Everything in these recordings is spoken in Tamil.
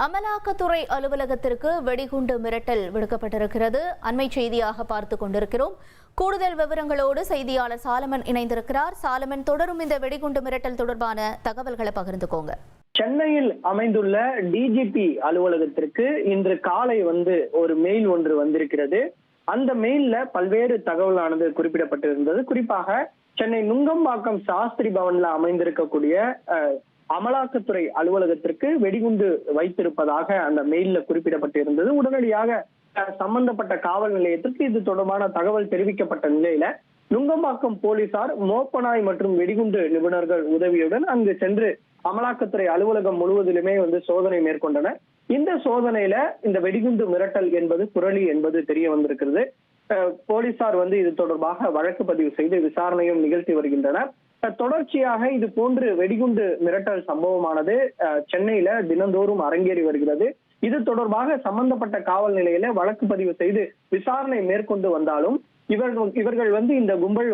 அமலாக்கத்துறை அலுவலகத்திற்கு வெடிகுண்டு மிரட்டல் விடுக்கப்பட்டிருக்கிறது. அண்மை செய்தியாக பார்த்துக் கொண்டிருக்கிறோம். கூடுதல் விவரங்களோடு செய்தியாளர் சாலமன் இணைந்திருக்கிறார். சாலமன், தொடரும் இந்த வெடிகுண்டு மிரட்டல் தொடர்பான தகவல்களை பகிர்ந்துக்கோங்க. சென்னையில் அமைந்துள்ள டிஜிபி அலுவலகத்திற்கு இன்று காலை ஒரு மெயில் ஒன்று வந்திருக்கிறது. அந்த மெயில்ல பல்வேறு தகவலானது குறிப்பிடப்பட்டிருந்தது. குறிப்பாக சென்னை நுங்கம்பாக்கம் சாஸ்திரி பவன்ல அமைந்திருக்கக்கூடிய அமலாக்கத்துறை அலுவலகத்திற்கு வெடிகுண்டு வைத்திருப்பதாக அந்த மெயில்ல குறிப்பிடப்பட்டிருந்தது. உடனடியாக சம்பந்தப்பட்ட காவல் நிலையத்திற்கு இது தொடர்பான தகவல் தெரிவிக்கப்பட்ட நிலையில நுங்கம்பாக்கம் போலீசார் மோப்பனாய் மற்றும் வெடிகுண்டு நிபுணர்கள் உதவியுடன் அங்கு சென்று அமலாக்கத்துறை அலுவலகம் முழுவதிலுமே சோதனை மேற்கொண்டனர். இந்த சோதனையில இந்த வெடிகுண்டு மிரட்டல் என்பது புரளி என்பது தெரிய வந்திருக்கிறது. போலீசார் இது தொடர்பாக வழக்கு பதிவு செய்து விசாரணையும் நிகழ்த்தி வருகின்றனர். தொடர்ச்சியாக இது போன்று வெடிகுண்டு மிரட்டல் சம்பவமானது சென்னையில தினந்தோறும் அரங்கேறி வருகிறது. இது தொடர்பாக சம்பந்தப்பட்ட காவல் நிலையில வழக்கு பதிவு செய்து விசாரணை மேற்கொண்டு வந்தாலும் இவர்கள் இந்த கும்பல்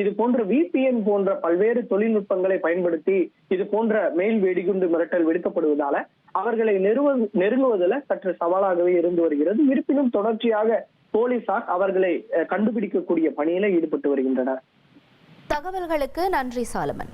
இது போன்ற VPN போன்ற பல்வேறு தொழில்நுட்பங்களை பயன்படுத்தி இது போன்ற மெயில் வெடிகுண்டு மிரட்டல் விடுக்கப்படுவதால அவர்களை நெருங்குவதில் சற்று சவாலாகவே இருந்து வருகிறது. இருப்பினும் தொடர்ச்சியாக போலீசார் அவர்களை கண்டுபிடிக்கக்கூடிய பணியில ஈடுபட்டு வருகின்றனர். தகவல்களுக்கு நன்றி சாலமன்.